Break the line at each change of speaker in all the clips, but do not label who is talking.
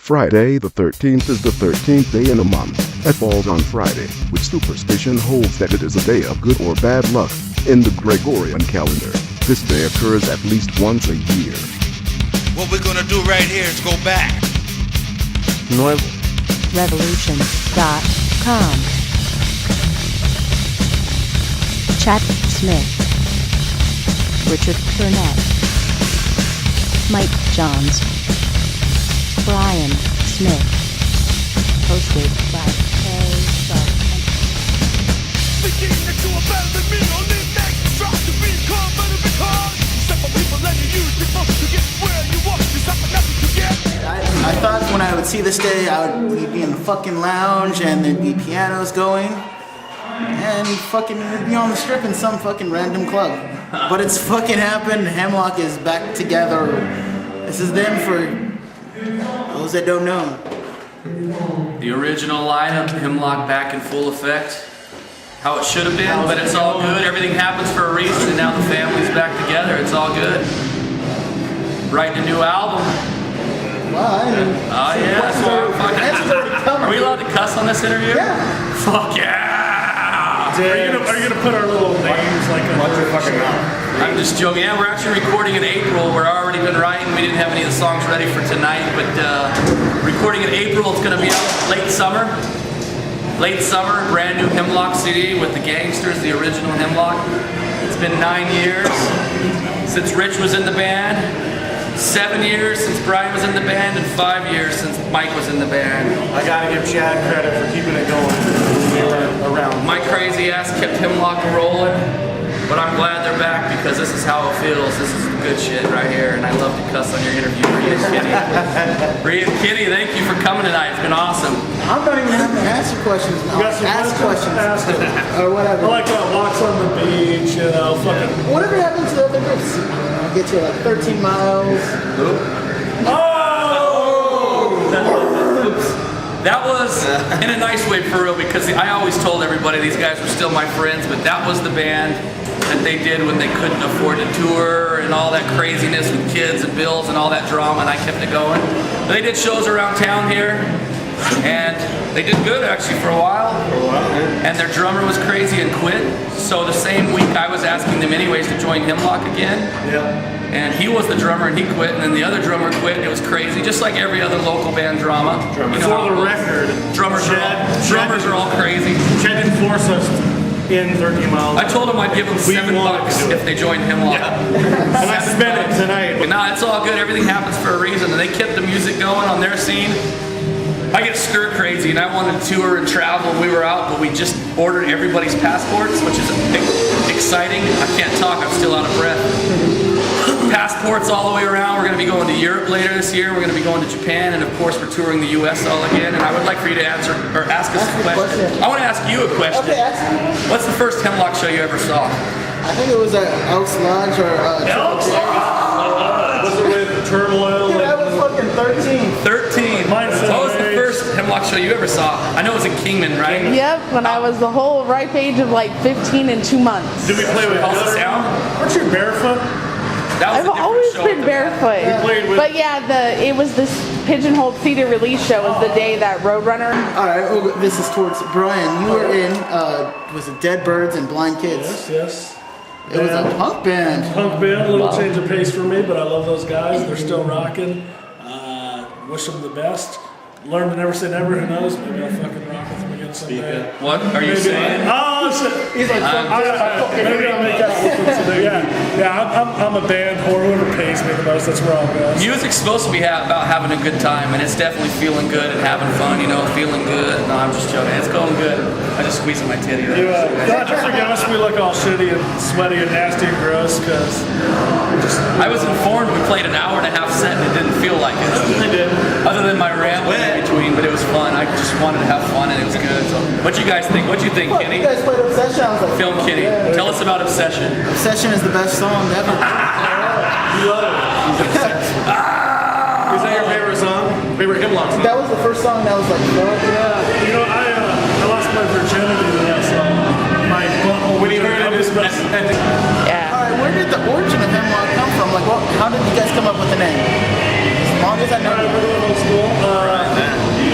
Friday the 13th is the 13th day in a month that falls on Friday, which superstition holds that it is a day of good or bad luck in the Gregorian calendar. This day occurs at least once a year.
What we're gonna do right here is go back.
Revolution.com. Chad Smith, Richard Burnett, Mike Johns, Brian Smith, hosted by Kay Sharp.
I thought when I would see this day, we'd be in the fucking lounge and there'd be pianos going and fucking we'd be on the strip in some fucking random club. But it's fucking happened. Hemlock is back together. This is them for those that don't know.
The original lineup, Hemlock back in full effect. How it should have been, but it's all good. Everything happens for a reason, and now the family's back together. It's all good. Writing a new album.
Wow, I mean,
Oh yeah, that's why I'm fucking. Are we allowed to cuss on this interview?
Yeah.
Fuck yeah!
Are you gonna put our little names like a fucking
I'm just joking. Yeah, we're actually recording in April. We're already been writing. We didn't have any of the songs ready for tonight, but recording in April. It's gonna be out late summer. Late summer, brand new Hemlock CD with the Gangsters, the original Hemlock. It's been 9 years since Rich was in the band. 7 years since Brian was in the band, and 5 years since Mike was in the band.
I gotta give Chad credit for keeping it going when we were around.
My crazy ass kept Hemlock rolling, but I'm glad they're back because this is how it feels. This is the good shit right here, and I love to cuss on your interview, Rhea and Kitty. Rhea and Kitty, thank you for coming tonight. It's been awesome.
I'm not even having to answer questions.
You got some
Ask questions.
Ask them.
Or whatever.
I like walks on the beach, you know, fucking.
Whatever happened to the other groups? I'll get you like 13 miles.
That was in a nice way for real, because I always told everybody these guys were still my friends, but that was the band that they did when they couldn't afford to tour and all that craziness with kids and bills and all that drama, and I kept it going. They did shows around town here, and they did good actually for a while. And their drummer was crazy and quit, so the same week I was asking them anyways to join Hemlock again.
Yeah.
And he was the drummer and he quit, and then the other drummer quit, and it was crazy, just like every other local band drama. You know
For
how
the
it goes.
record,
drummers are all crazy.
Chad didn't force us in 13 miles.
I told him I'd give them
We
$7
wanted to do it.
if they joined Hemlock.
And I spent it tonight.
But nah, it's all good. Everything happens for a reason, and they kept the music going on their scene. I get stir crazy, and I wanted to tour and travel, and we were out, but we just ordered everybody's passports, which is exciting. I can't talk, I'm still out of breath. Passports all the way around. We're going to be going to Europe later this year. We're going to be going to Japan, and of course we're touring the U.S. all again. And I would like for you to answer or ask us a question. I want to ask you a question.
Okay, ask me.
What's the first Hemlock show you ever saw?
I think it was at Elks Lodge or
Was it with Turmoil?
Dude, I was fucking 13.
13.
Mine's
What was the
age.
first Hemlock show you ever saw? I know it was in Kingman, right?
Yep, when I was the whole ripe age of like 15 and 2 months.
Did we play with
House of
Hillary?
Sound?
Weren't you barefoot?
That was
I've
a different
always
show
been
at the back.
barefoot.
We played with-
But yeah, it was this Pigeonhole CD release show was the day that Roadrunner.
All right, this is towards Brian. You were in, was it Dead Birds and Blind Kids?
Yes.
It was a punk band.
Punk band, a little change of pace for me, but I love those guys. They're still rocking. Wish them the best. Learn to never say never. Who knows? Maybe I'll fucking rock with them again someday.
What are you saying?
Oh, shit.
He's like,
Maybe I'll make out with them today. Yeah. I'm a band whore. Whoever pays me the most, that's where I'll go.
Music's supposed to be about having a good time, and it's definitely feeling good and having fun, you know, feeling good. No, I'm just joking. It's going good. I just squeezed my titty.
You'll have to forgive us. We look all shitty and sweaty and nasty and gross because
I was informed we played an hour and a half set and it didn't feel like it.
I did.
Other than my rambling in between, but it was fun. I just wanted to have fun and it was good. So, what you guys think? What you think,
Look,
Kenny?
you guys played Obsession. I was like,
Film Kitty. Tell us about Obsession.
Obsession is the best song ever.
You love it. Is that your favorite song? Favorite Hemlock song?
That was the first song that was like, fuck yeah.
You know, I lost my virginity to that song. My butthole. When you heard it,
All
Yeah.
right, where did the origin of Hemlock come from? Like, how did you guys come up with the name? Longest I know.
Old school.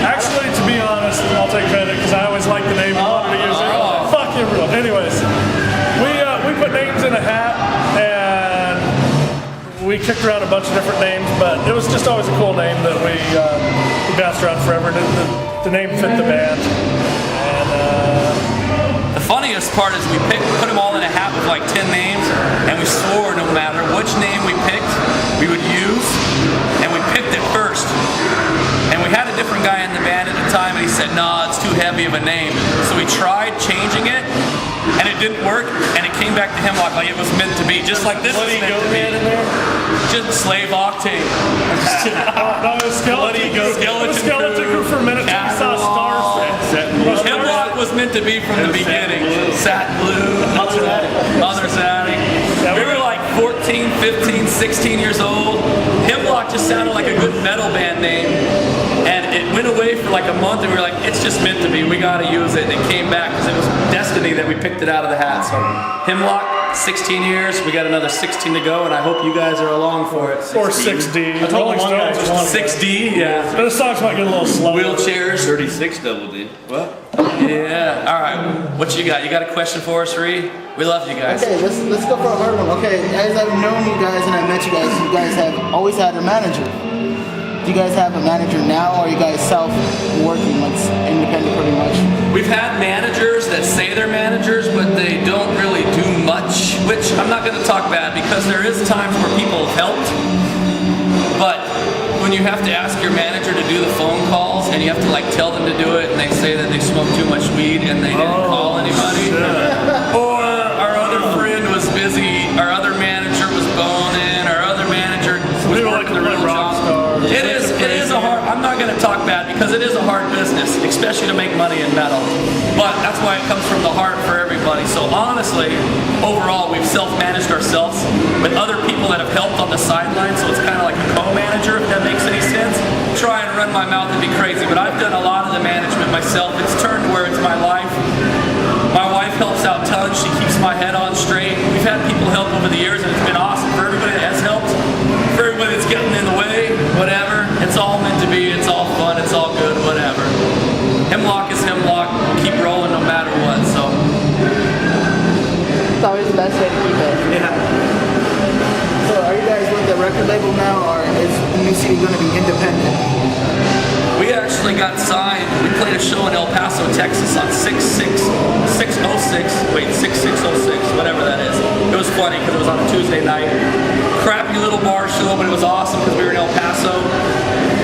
Actually, to be honest, I'll take credit because I always liked the name and wanted to use it. Fuck you, real. Anyways, we put names in a hat and we kicked around a bunch of different names, but it was just always a cool name that we bounced around forever. The name fit the band. And
The funniest part is we put them all in a hat with like 10 names, and we swore no matter which name we picked, we would use, and we picked it first. And we had a different guy in the band at the time, and he said, "Nah, it's too heavy of a name." So we tried changing it, and it didn't work, and it came back to Hemlock like it was meant to be, just like this was meant to be. Just Slave Octane.
no, it was Skeleton Crew for a minute. We saw stars.
Hemlock was meant to be from the beginning. Satin Blue, Mother's Attic. We were like 14, 15, 16 years old. Hemlock just sounded like a good metal band name. And it went away for like a month, and we were like, it's just meant to be. We got to use it. And it came back because it was destiny that we picked it out of the hat. So Hemlock, 16 years. We got another 16 to go, and I hope you guys are along for it.
Or 6D.
I told one guy 6D, yeah.
But the songs might get a little slow.
Wheelchairs.
36 double D. What?
Yeah. All right. What you got? You got a question for us, Ree? We love you guys.
Okay, let's go for a hard one. Okay, as I've known you guys and I met you guys have always had a manager. Do you guys have a manager now, or are you guys self-working, like independent pretty much?
We've had managers that say they're managers, but they don't really do much, which I'm not going to talk bad because there is times where people have helped, but when you have to ask your manager to do the phone calls and you have to like tell them to do it and they say that they smoked too much weed and they didn't call anybody, or our other friend was busy, our other manager was boning, our other manager was working the real job. It is a hard, I'm not going to talk bad because it is a hard business, especially to make money in metal. But that's why it comes from the heart for everybody. So honestly, overall, we've self-managed ourselves with other people that have helped on the sidelines. So it's kind of like a co-manager, if that makes any sense. Try and run my mouth and be crazy, but I've done a lot of the management myself. It's turned where it's my life. My wife helps out tons. She keeps my head on straight. We've had people help over the years, and it's been awesome for everybody that has helped. For everybody that's getting in the way, whatever. It's all meant to be. It's all fun. It's all good. Whatever. Hemlock is Hemlock. Keep rolling no matter what. So.
It's always the best way to keep it.
Yeah.
So are you guys with the record label now, or is the new CD going to be independent?
We actually got signed. We played a show in El Paso, Texas on 6606, whatever that is. It was funny because it was on a Tuesday night. Crappy little bar show, but it was awesome because we were in El Paso.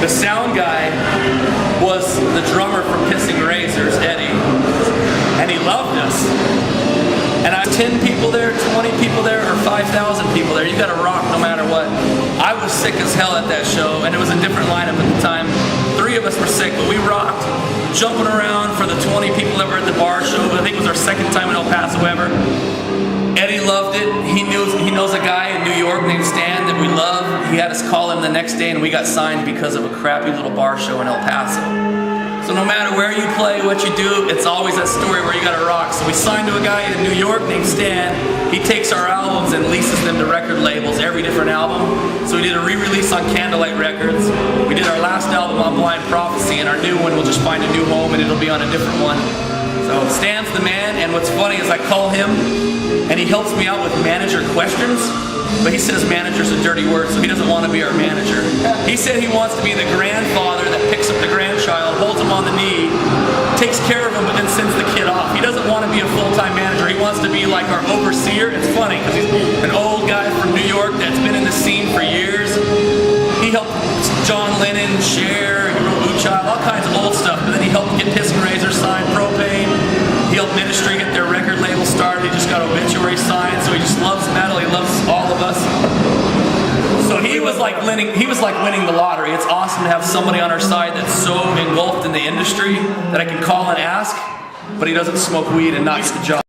The sound guy was the drummer from Pissing Razors, Eddie, and he loved us. And I 10 people there, 20 people there, or 5,000 people there. You gotta rock no matter what. I was sick as hell at that show, and it was a different lineup at the time. 3 of us were sick, but we rocked, jumping around for the 20 people that were at the bar show. But I think it was our second time in El Paso ever. Eddie loved it. He knows a guy in New York named Stan that we love. He had us call him the next day, and we got signed because of a crappy little bar show in El Paso. So no matter where you play, what you do, it's always that story where you gotta rock. So we signed to a guy in New York named Stan. He takes our albums and leases them to record labels, every different album. So we did a re-release on Candlelight Records. We did our last album on Blind Prophecy, and our new one will just find a new home and it'll be on a different one. So Stan's the man, and what's funny is I call him and he helps me out with manager questions. But he says manager's a dirty word, so he doesn't want to be our manager. He said he wants to be the grandfather that picks up the grandchild, holds him on the knee, takes care of him, but then sends the kid off. He doesn't want to be a full-time manager. He wants to be like our overseer. It's funny, because he's an old guy from New York that's been in the scene for years. He helped John Lennon, Cher, he wrote Blue Child, all kinds of old stuff. But then he helped get Pissing Razor signed, Propane. He helped Ministry get their record label started. He just got Obituary signed, so he just loves metal. He loves all of us. So he was like winning the lottery. It's awesome to have somebody on our side that's so engulfed in the industry that I can call and ask, but he doesn't smoke weed and not get the job.